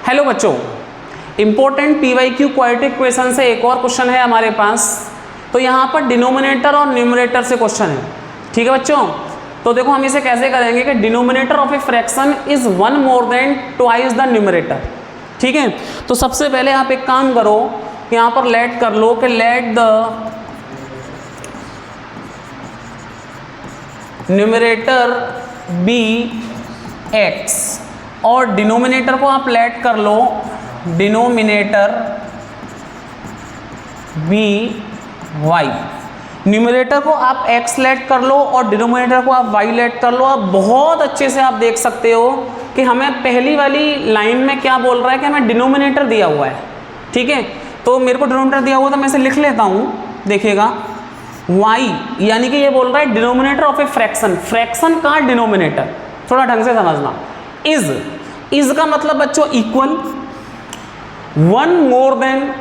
Hello बच्चों, important PYQ quadratic question से एक और क्वेश्चन है हमारे पास। तो यहाँ पर डिनोमिनेटर और न्यूमरेटर से क्वेश्चन है, ठीक है बच्चों। तो देखो हम इसे कैसे करेंगे कि denominator of a fraction is one more than twice the numerator, ठीक है। तो सबसे पहले आप एक काम करो, यहाँ पर लेट कर लो कि let the numerator be x और डिनोमिनेटर को आप लेट कर लो डिनोमिनेटर बी वाई। न्यूमरेटर को आप x लेट कर लो और डिनोमिनेटर को आप y लेट कर लो। आप बहुत अच्छे से आप देख सकते हो कि हमें पहली वाली लाइन में क्या बोल रहा है कि हमें डिनोमिनेटर दिया हुआ है, ठीक है। तो मेरे को डिनोमिनेटर दिया हुआ तो मैं इसे लिख लेता हूँ, देखिएगा y यानी कि ये बोल रहा है denominator of a fraction. Fraction का डिनोमिनेटर थोड़ा ढंग से समझना। इज का मतलब बच्चों इक्वल, वन मोर देन,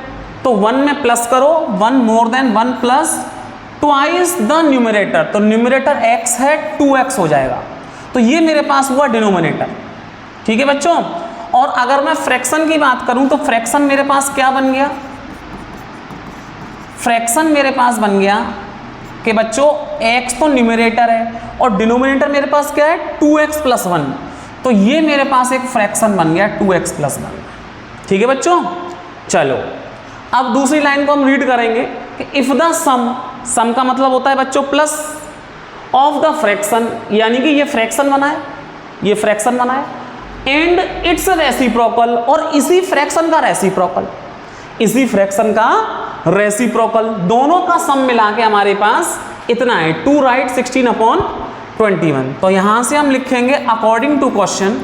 तो वन में प्लस करो, one more than one plus twice the numerator. तो न्यूमरेटर x है, 2x हो जाएगा। तो ये मेरे पास हुआ डिनोमिनेटर, ठीक है बच्चों। और अगर मैं फ्रैक्शन की बात करूं तो फ्रैक्शन मेरे पास क्या बन गया, फ्रैक्शन मेरे पास बन गया कि बच्चों x तो न्यूमरेटर है और डिनोमिनेटर मेरे पास क्या है 2x प्लस 1। तो ये मेरे पास एक फ्रैक्शन बन गया 2x प्लस 1, ठीक है बच्चों। चलो अब दूसरी लाइन को हम रीड करेंगे कि इफ द सम का मतलब होता है बच्चों प्लस ऑफ द फ्रैक्शन, यानी कि ये फ्रैक्शन बना है, ये फ्रैक्शन बना है, एंड इट्स रेसिप्रोकल, और इसी फ्रैक्शन का रेसिप्रोकल, इसी फ्रैक्शन का रेसिप्रोकल, दोनों का सम मिला के हमारे पास इतना है 2 राइट 16/21। तो यहां से हम लिखेंगे अकॉर्डिंग टू क्वेश्चन।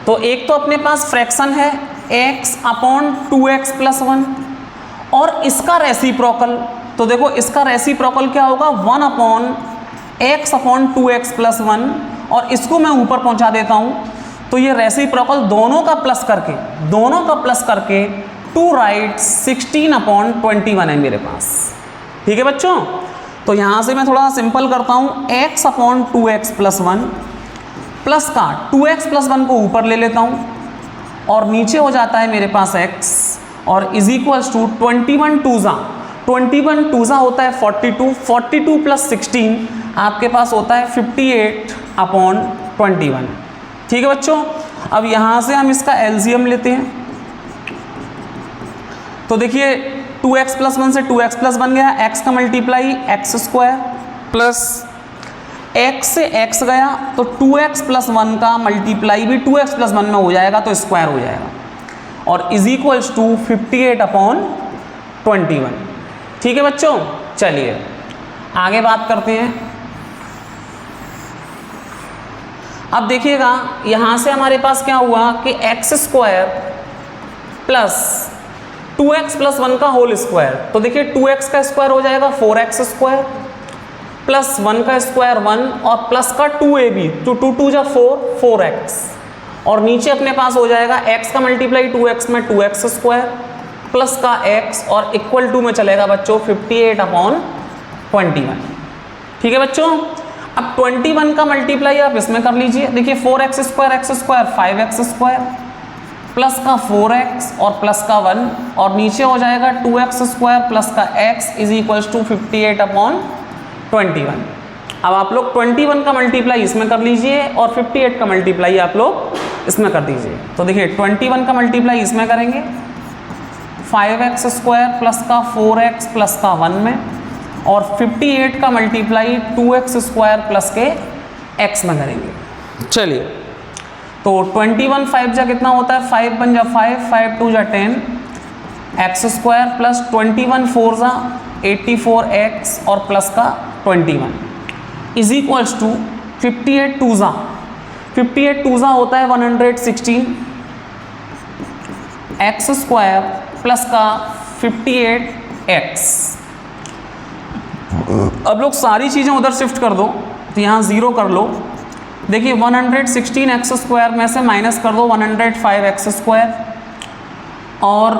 तो एक तो अपने पास फ्रैक्शन है x/2x प्लस 1 और इसका रेसिप्रोकल, तो देखो इसका रेसिप्रोकल क्या होगा 1/x/2x प्लस 1, और इसको मैं ऊपर पहुंचा देता हूं। तो ये रेसिप्रोकल दोनों का प्लस करके 2 राइट 16/21 है मेरे पास, ठीक है बच्चों। तो यहां से मैं थोड़ा सिंपल करता हूं, x/2x प्लस 1 प्लस का 2x प्लस 1 को ऊपर ले लेता हूं और नीचे हो जाता है मेरे पास x, और इज इक्वल्स टू 21 2 होता है 42 प्लस 16 आपके पास होता है 58/21, ठीक है बच्चों। अब यहाँ से हम इसका एलसीएम लेते हैं। तो देखिए 2x प्लस 1 से 2x प्लस 1 गया, x का multiply x square plus x से x गया, तो 2x प्लस 1 का मल्टीप्लाई भी 2x प्लस 1 में हो जाएगा, तो स्क्वायर हो जाएगा, और इज इक्वल्स टू 58/21, ठीक है बच्चों। चलिए आगे बात करते हैं। अब देखिएगा यहां से हमारे पास क्या हुआ कि x square plus 2x plus 1 का होल स्क्वायर। तो देखिए 2x का स्क्वायर हो जाएगा 4x स्क्वायर प्लस 1 का स्क्वायर 1 और प्लस का 2ab, तो 2 जा 4x, और नीचे अपने पास हो जाएगा x का मल्टीप्लाई 2x में 2x स्क्वायर प्लस का x, और इक्वल टू में चलेगा बच्चों 58/21, ठीक है बच्चों। अब 21 का मल्टीप्लाई आप इसमें कर लीजिए। देखिए 4x square 5x square plus का 4x और प्लस का 1, और नीचे हो जाएगा 2x स्क्वायर प्लस का x इज इक्वल्स टू 58/21। अब आप लोग 21 का मल्टीप्लाई इसमें कर लीजिए और 58 का मल्टीप्लाई आप लोग इसमें कर दीजिए। तो देखिए 21 का मल्टीप्लाई इसमें करेंगे 5x स्क्वायर प्लस का 4x प्लस का 1 में, और 58 का मल्टीप्लाई 2x स्क्वायर प्लस के x में करेंगे। चलिए तो 21 5 जा कितना होता है, 5 1 जा 5, 5 2 जा 10 x स्क्वायर प्लस 21 4 जा 84x और प्लस का 21 इज इक्वल्स टू 58 2 जा होता है 116 x स्क्वायर प्लस का 58x। अब लोग सारी चीज़ें उधर शिफ्ट कर दो, तो यहाँ 0 कर लो। देखिए 116x स्क्वायर में से माइनस कर दो 105x स्क्वायर, और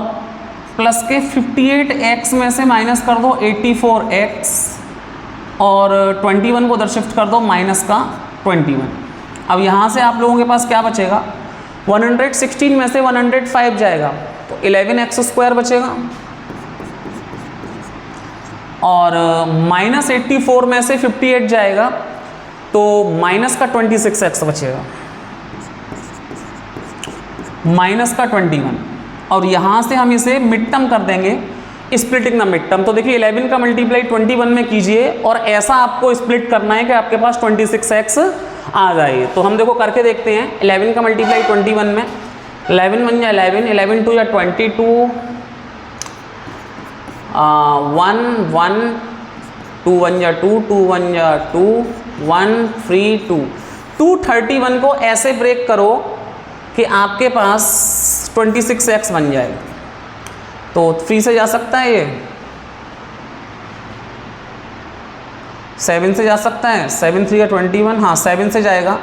प्लस के 58x में से माइनस कर दो 84x, और 21 को उधर शिफ्ट कर दो माइनस का 21। अब यहाँ से आप लोगों के पास क्या बचेगा, 116 में से 105 जाएगा तो 11x² बचेगा, और -84 में से 58 जाएगा तो माइनस का 26x बचेगा, माइनस का 21, और यहाँ से हम इसे मिड टर्म कर देंगे, स्प्लिटिंग द मिड टर्म। तो देखिए 11 का मल्टीप्लाई 21 में कीजिए और ऐसा आपको स्प्लिट करना है कि आपके पास 26x आ जाए। तो हम देखो करके देखते हैं। 11 का मल्टीप्लाई 21 में, 11 1 या 11, 11 2 या 22, 1 1, 2 1 या 2, 2 1 या 2, 1 3 2, 231 को ऐसे ब्रेक करो कि आपके पास 26x बन जाए। तो 3 से जा सकता है, ये 7 से जा सकता है, 7 3 या 21, हाँ 7 से जाएगा,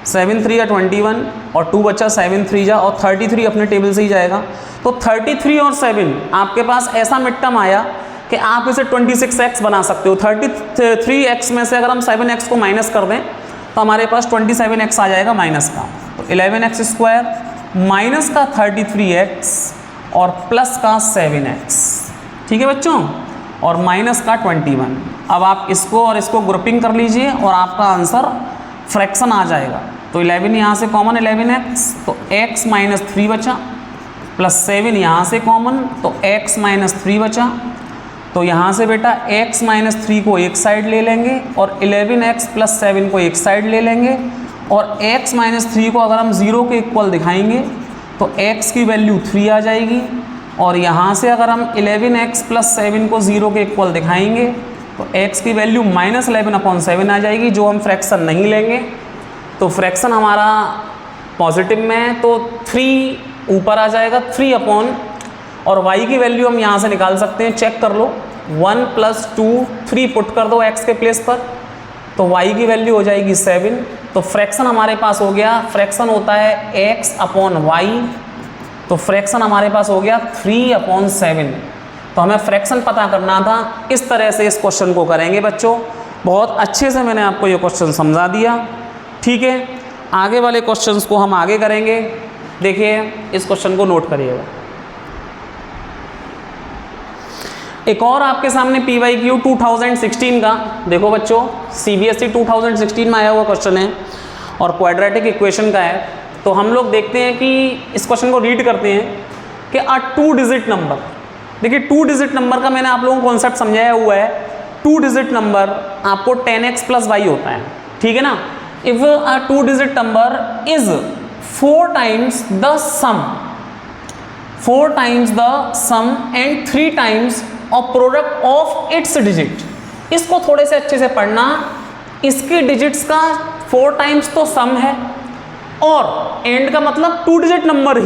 7 3 या 21 और 2 बचा, 7 3 जा, और 33 अपने टेबल से ही जाएगा। तो 33 और 7 आपके पास ऐसा मिड टर्म आया कि आप इसे 26x बना सकते हो। 33x में से अगर हम 7x को माइनस कर दें तो हमारे पास 27x आ जाएगा माइनस का। तो 11x² माइनस का 33x और प्लस का 7x, ठीक है बच्चों, और माइनस का 21। अब आप इसको और इसको ग्रुपिंग कर लीजिए और आपका आंसर फ्रैक्शन आ जाएगा। तो 11 यहाँ से कॉमन 11x, तो x माइनस 3 बचा, प्लस 7 यहाँ से कॉमन, तो x माइनस 3 बचा। तो यहाँ से बेटा x माइनस 3 को एक साइड ले लेंगे और 11x प्लस 7 को एक साइड ले लेंगे, और x माइनस 3 को अगर हम 0 के इक्वल दिखाएंगे तो x की वैल्यू 3 आ जाएगी, और यहाँ से अगर हम 11x प्लस 7 को 0 के इक्वल दिखाएंगे तो x की वैल्यू -11/7 आ जाएगी, जो हम फ्रैक्शन नहीं लेंगे। तो फ्रैक्शन हमारा पॉजिटिव में है तो 3 ऊपर आ जाएगा, 3 और y की वैल्यू हम यहाँ से निकाल सकते हैं, चेक कर लो, 1 + 2 3 पुट कर दो x के प्लेस पर, तो y की वैल्यू हो जाएगी 7। तो फ्रैक्शन हमारे पास हो गया, फ्रैक्शन होता है x/y, तो फ्रैक्शन हमारे पास हो गया 3/7। तो हमें फ्रैक्शन पता करना था। इस तरह से इस क्वेश्चन को करेंगे बच्चों। बहुत अच्छे से मैंने आपको ये क्वेश्चन समझा दिया, ठीक है। आगे वाले क्वेश्चंस को हम आगे करेंगे। देखिए इस क्वेश्चन को नोट करिएगा। एक और आपके सामने PYQ 2016 का, देखो बच्चों CBSE 2016 में आया हुआ क्वेश्चन है और क्वाड्रेटिक इक्वेशन का है। तो हम लोग देखते हैं कि इस क्वेश्चन को रीड करते हैं कि 2 डिजिट नंबर, देखिए 2 डिजिट नंबर का मैंने आप लोगों को कॉन्सेप्ट समझाया हुआ है। 2 डिजिट नंबर आपको 10x + y होता है, ठीक है ना। If a 2 digit number is 4 times the sum and 3 times और प्रोडक्ट ऑफ इट्स डिजिट। इसको थोड़े से अच्छे से पढ़ना, इसके डिजिट्स का 4 टाइम्स तो सम है और एंड का मतलब 2 डिजिट नंबर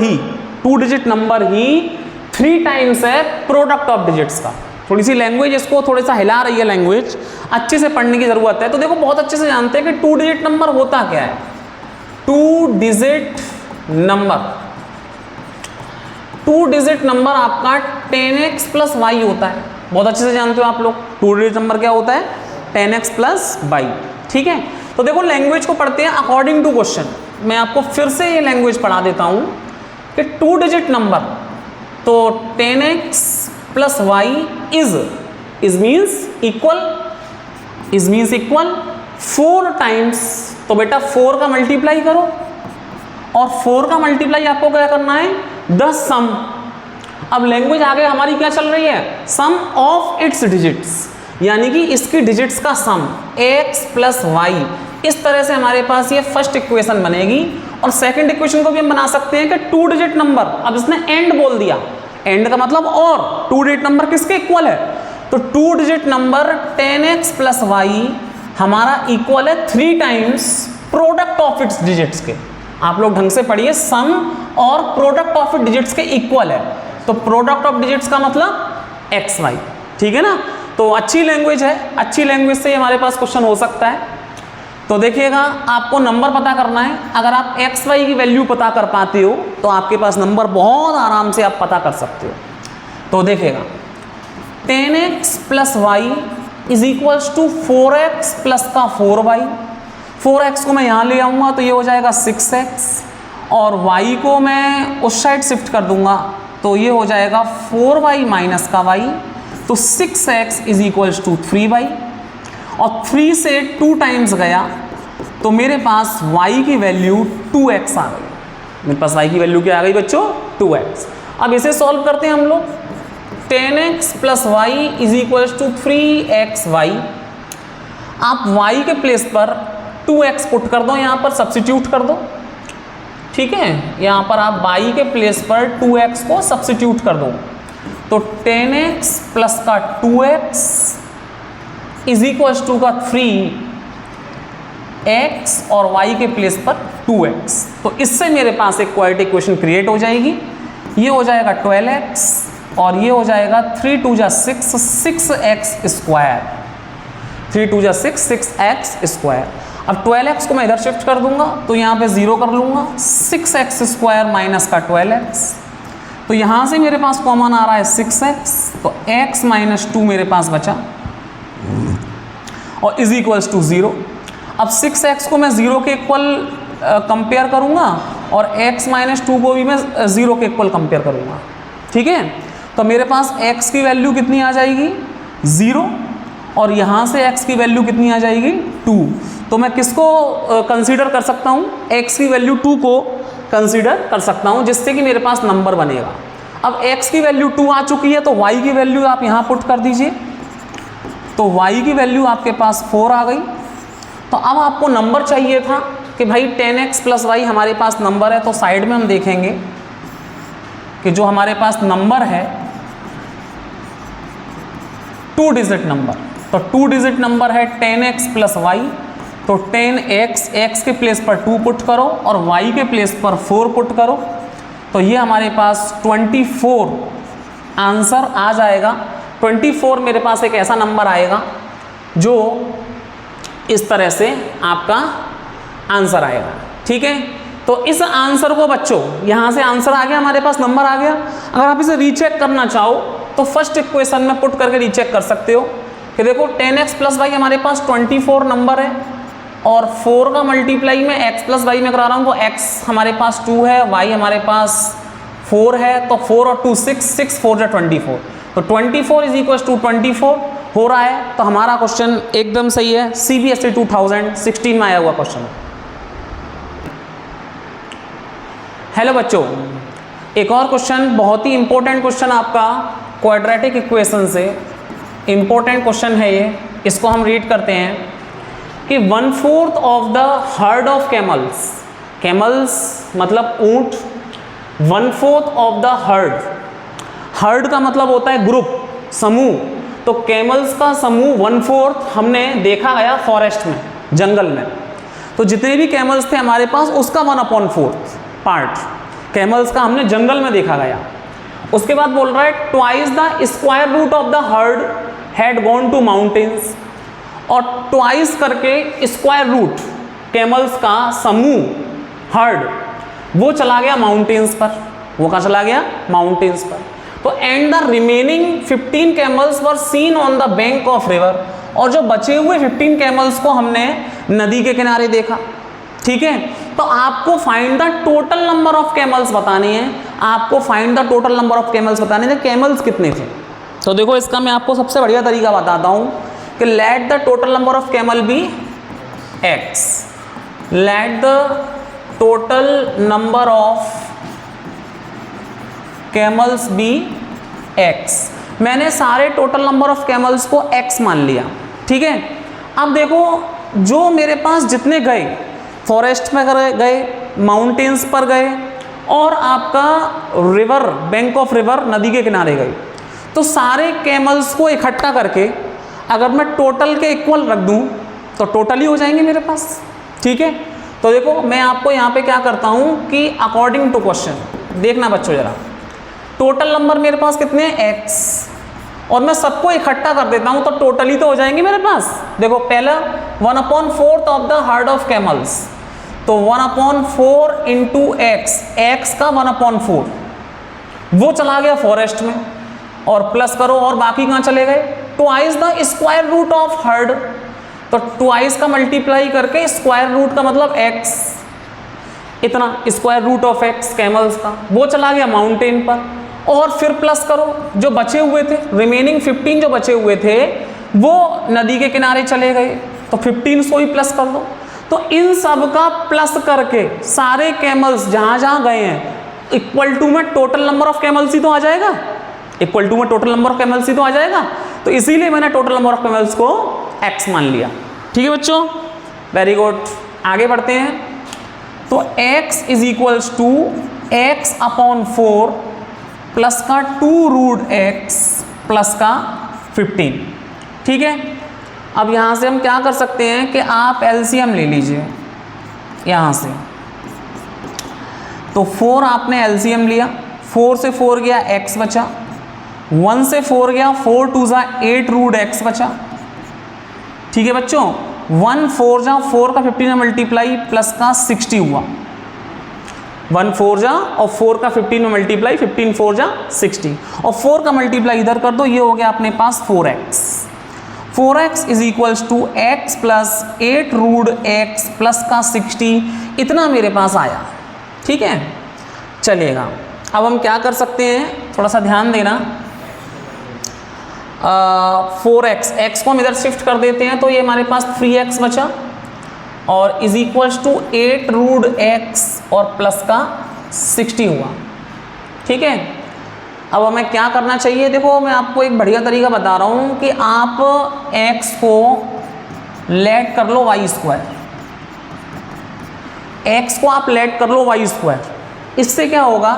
ही 3 टाइम्स है प्रोडक्ट ऑफ डिजिट्स का। थोड़ी सी लैंग्वेज इसको थोड़ा सा हिला रही है, लैंग्वेज अच्छे से पढ़ने की जरूरत है। तो देखो बहुत अच्छे से जानते हैं कि 2 डिजिट नंबर होता क्या है। 2 डिजिट नंबर आपका 10x + y होता है, बहुत अच्छे से जानते हो आप लोग। 2 डिजिट नंबर क्या होता है, 10x + y, ठीक है। तो देखो लैंग्वेज को पढ़ते हैं अकॉर्डिंग टू क्वेश्चन। मैं आपको फिर से ये लैंग्वेज पढ़ा देता हूं कि 2 डिजिट नंबर, तो 10x + y is means equal 4 times. तो बेटा 4 का मल्टीप्लाई करो और 4 का मल्टीप्लाई आपको क्या करना है, 10 सम। अब लैंग्वेज आगे हमारी क्या चल रही है, सम ऑफ इट्स डिजिट्स, यानी कि इसकी डिजिट्स का सम x + y। इस तरह से हमारे पास ये फर्स्ट इक्वेशन बनेगी। और सेकंड इक्वेशन को भी हम बना सकते हैं कि 2 डिजिट नंबर, अब इसने एंड बोल दिया, एंड का मतलब और 2 डिजिट नंबर किसके इक्वल है, तो 2 डिजिट नंबर 10x + y हमारा इक्वल है 3 times product of it's digits के। आप लोग ढंग से पढ़िए, सम और प्रोडक्ट ऑफ इट डिजिट्स के इक्वल है। तो प्रोडक्ट ऑफ डिजिट्स का मतलब xy, ठीक है ना। तो अच्छी लैंग्वेज है, अच्छी लैंग्वेज से हमारे पास क्वेश्चन हो सकता है। तो देखिएगा आपको नंबर पता करना है। अगर आप xy की वैल्यू पता कर पाते हो तो आपके पास नंबर बहुत आराम से आप पता कर सकते हो। तो देखिएगा 10x + y = 4x + 4y। 4x को मैं यहाँ ले आऊँगा तो ये हो जाएगा 6x, और y को मैं उस साइड शिफ्ट कर दूंगा, तो ये हो जाएगा 4y माइनस का y, तो 6x is equals to 3y, और 3 से 2 टाइम्स गया तो मेरे पास y की वैल्यू 2x आ गई। मेरे पास y की वैल्यू क्या आ गई बच्चों? 2x। अब इसे सॉल्व करते हैं हम लोग। 10x plus y is equals to 3xy। आप y के प्लेस पर 2x पुट कर दो, यहाँ पर सब्सिट्यूट कर दो, ठीक है। यहाँ पर आप y के प्लेस पर 2x को सब्सिट्यूट कर दो, तो 10x प्लस का 2x इज इक्वल्स टू का 3x और y के प्लेस पर 2x। तो इससे मेरे पास एक क्वाड्रेटिक इक्वेशन क्रिएट हो जाएगी। ये हो जाएगा 12x और ये हो जाएगा 3 2 जा 6, 6x स्क्वायर, 3 2 जा 6, 6x स्क्वायर। अब 12x को मैं इधर शिफ्ट कर दूंगा, तो यहाँ पे 0 कर लूँगा, 6x स्क्वायर माइनस का 12x, तो यहाँ से मेरे पास कॉमन आ रहा है 6x, तो x माइनस 2 मेरे पास बचा और इज इक्वल्स टू 0। अब 6x को मैं 0 के इक्वल कंपेयर करूँगा और x माइनस 2 को भी मैं 0 के इक्वल कंपेयर करूँगा, ठीक है। तो मेरे पास x की वैल्यू कितनी आ जाएगी? 0, और यहाँ से x की वैल्यू कितनी आ जाएगी? 2। तो मैं किसको कंसीडर कर सकता हूँ? x की वैल्यू 2 को कंसीडर कर सकता हूँ, जिससे कि मेरे पास नंबर बनेगा। अब x की वैल्यू 2 आ चुकी है, तो y की वैल्यू आप यहाँ पुट कर दीजिए, तो y की वैल्यू आपके पास 4 आ गई। तो अब आपको नंबर चाहिए था कि भाई 10x प्लस वाई हमारे पास नंबर है, तो साइड में हम देखेंगे कि जो हमारे पास नंबर है 2 डिजिट नंबर, तो 2 डिजिट नंबर है 10x प्लस वाई, तो 10x, x के प्लेस पर 2 पुट करो और y के प्लेस पर 4 पुट करो, तो ये हमारे पास 24 आंसर आ जाएगा। 24 मेरे पास एक ऐसा नंबर आएगा जो इस तरह से आपका आंसर आएगा, ठीक है। तो इस आंसर को बच्चों, यहाँ से आंसर आ गया, हमारे पास नंबर आ गया। अगर आप इसे रीचेक करना चाहो तो फर्स्ट इक्वेशन में पुट करके रीचेक कर सकते हो कि देखो 10x प्लस वाई हमारे पास 24 नंबर है, और 4 का मल्टीप्लाई में x प्लस वाई में करा रहा हूँ, तो x हमारे पास 2 है, y हमारे पास 4 है, तो 4 और 2 6, 6 4 जा 24, तो 24 इज इक्वल टू 24 हो रहा है। तो हमारा क्वेश्चन एकदम सही है, CBSE 2016 में आया हुआ क्वेश्चन। हेलो बच्चों, एक और क्वेश्चन, बहुत ही इंपॉर्टेंट क्वेश्चन आपका क्वाड्रेटिक इक्वेशन से, इंपॉर्टेंट क्वेश्चन है ये। इसको हम रीड करते हैं कि 1/4 of the herd of camels, camels मतलब ऊंट, 1/4 ऑफ द हर्ड, हर्ड का मतलब होता है ग्रुप, समूह, तो कैमल्स का समूह 1/4 हमने देखा गया फॉरेस्ट में, जंगल में। तो जितने भी कैमल्स थे हमारे पास, उसका 1/4 पार्ट कैमल्स का हमने जंगल में देखा गया। उसके बाद बोल रहा है twice the square root of the herd had gone to mountains, और ट्वाइस करके स्क्वायर रूट कैमल्स का समूह हर्ड वो चला गया माउंटेन्स पर, वो कहाँ चला गया? माउंटेन्स पर। तो and the remaining 15 camels were seen on the bank of river, और जो बचे हुए 15 कैमल्स को हमने नदी के किनारे देखा, ठीक है। तो आपको find the total number of camels बताने हैं, आपको find the total number of camels बताने थे, कैमल्स कितने थे। तो देखो इसका मैं आपको सबसे बढ़िया तरीका बताता हूं कि let the total number of camel be x, let the total number of camels be x। मैंने सारे टोटल नंबर ऑफ कैमल्स को x मान लिया, ठीक है। अब देखो जो मेरे पास जितने गए, फॉरेस्ट में गए, माउंटेन्स पर गए, और आपका रिवर, बैंक ऑफ रिवर, नदी के किनारे गए, तो सारे कैमल्स को इकट्ठा करके अगर मैं टोटल के इक्वल रख दूं तो टोटल ही हो जाएंगे मेरे पास, ठीक है। तो देखो मैं आपको यहाँ पे क्या करता हूँ कि अकॉर्डिंग टू क्वेश्चन, देखना बच्चों जरा, टोटल नंबर मेरे पास कितने हैं? x, और मैं सबको इकट्ठा कर देता हूँ तो टोटल ही तो हो जाएंगे मेरे पास। देखो पहला 1/4 of the herd of camels, तो 1/4 इंटू x का 1/4 वो चला गया फॉरेस्ट में, और प्लस करो और बाकी कहाँ चले गए? Twice the square root of herd, तो ट्वाइस का मल्टीप्लाई करके स्क्वायर रूट का मतलब x, इतना square root of x camels का, वो चला गया माउंटेन पर। और फिर प्लस करो जो बचे हुए थे, रिमेनिंग 15 जो बचे हुए थे वो नदी के किनारे चले गए, तो 15 को ही प्लस कर दो। तो इन सब का प्लस करके सारे कैमल्स जहां जहां गए हैं इक्वल टू में टोटल नंबर ऑफ कैमल्स ही तो आ जाएगा, इक्वल टू में टोटल नंबर ऑफ कैमल्स ही तो आ जाएगा। तो इसीलिए मैंने टोटल नंबर ऑफ कैमल्स को x मान लिया। ठीक है बच्चों, वेरी गुड। आगे बढ़ते हैं। तो x is equals to x upon 4 plus का 2 रूट x प्लस का 15। ठीक है, अब यहां से हम क्या कर सकते हैं कि आप एलसीएम ले लीजिए यहां से। तो 4 आपने एलसीएम लिया, 4 से 4 गया x बचा, 1 से 4 गया, 4 2 जा 8 रूट x बचा। ठीक है बच्चों, 1 4 जा 4 का 15 में मल्टीप्लाई प्लस का 60 हुआ, 1 4 जा और 4 का 15 में मल्टीप्लाई 15 4 जा 60 और 4 का मल्टीप्लाई इधर कर दो, ये हो गया अपने पास 4x। 4x is equals to x plus 8 root x plus का 60, इतना मेरे पास आया। ठीक है, चलेगा। अब हम क्या कर सकते हैं, थोड़ा सा ध्यान देना। 4x, x को हम इधर शिफ्ट कर देते हैं तो ये हमारे पास 3x बचा और is equals to 8 root x और प्लस का 60 हुआ। ठीक है, अब हमें क्या करना चाहिए, देखो मैं आपको एक बढ़िया तरीका बता रहा हूँ कि आप x को लेट कर लो वाई स्क्वायर, x को आप लेट कर लो वाई स्क्वायर। इससे क्या होगा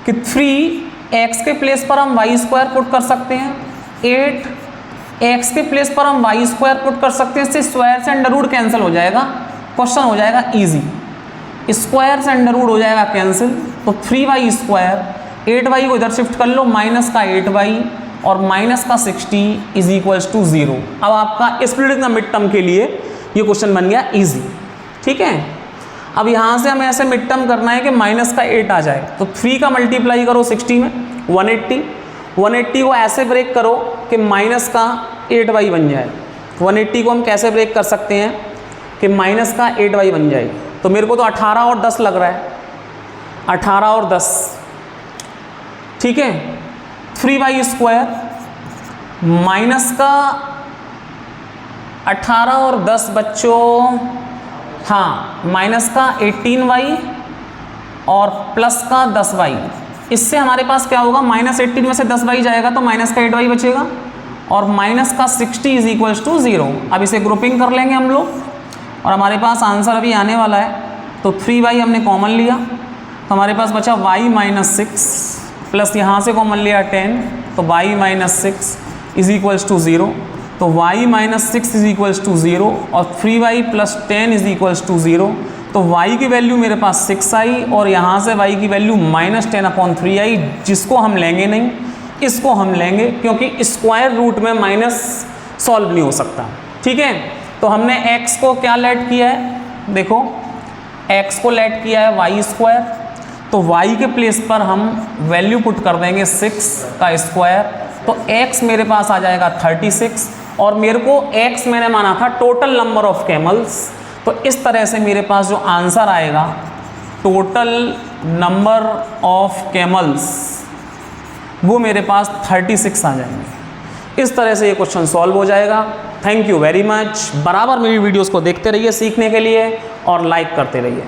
कि 3x के प्लेस पर हम वाई स्क्वायर पुट कर सकते हैं, 8x के प्लेस पर हम वाई स्क्वायर पुट कर सकते हैं। इससे स्क्वायर से अंडर रूट कैंसिल हो जाएगा, क्वेश्चन हो जाएगा इजी। स्क्वायर से अंडर रूट हो जाएगा कैंसिल, तो 3y स्क्वायर, 8y को इधर शिफ्ट कर लो, माइनस का 8y और माइनस का 60 इज इक्वल्स टू 0। अब आपका split in the mid term के लिए ये क्वेश्चन बन गया इजी। ठीक है, अब यहाँ से हमें ऐसे मिड टर्म करना है कि माइनस का 8 आ जाए, तो 3 का मल्टीप्लाई करो 60 में 180 को ऐसे ब्रेक करो कि माइनस का 8y बन जाए। 180 को हम कैसे ब्रेक कर सकते हैं कि माइनस का 8y बन जाए, तो मेरे को तो 18 और 10 लग रहा है, 18 और 10। ठीक है, 3y स्क्वायर माइनस का 18 और 10 बच्चों, हाँ माइनस का 18y और प्लस का 10y। इससे हमारे पास क्या होगा, माइनस 18 में से 10y जाएगा तो माइनस का 8y बचेगा और माइनस का 60 इज इक्वल्स टू 0। अब इसे ग्रुपिंग कर लेंगे हम लोग और हमारे पास आंसर अभी आने वाला है। तो 3y हमने कॉमन लिया तो हमारे पास बचा y माइनस 6 प्लस यहाँ से कॉमन लिया 10, तो y minus 6 is equals to 0। तो y minus 6 is equals to 0 और 3y plus 10 is equals to 0। तो y की वैल्यू मेरे पास 6 आई और यहाँ से y की वैल्यू माइनस 10 अपॉन 3 आई, जिसको हम लेंगे नहीं, इसको हम लेंगे क्योंकि स्क्वायर रूट में माइनस सॉल्व नहीं हो सकता। ठीक है, तो हमने x को क्या लेट किया है, देखो x को लेट किया है वाई स्क्वायर, तो y के प्लेस पर हम वैल्यू पुट कर देंगे 6 का स्क्वायर, तो x मेरे पास आ जाएगा 36 और मेरे को x मैंने माना था टोटल नंबर ऑफ कैमल्स। तो इस तरह से मेरे पास जो आंसर आएगा टोटल नंबर ऑफ कैमल्स वो मेरे पास 36 आ जाएंगे। इस तरह से ये क्वेश्चन सॉल्व हो जाएगा। Thank you very much. बराबर मेरी वीडियोस को देखते रहिए सीखने के लिए और लाइक करते रहिए।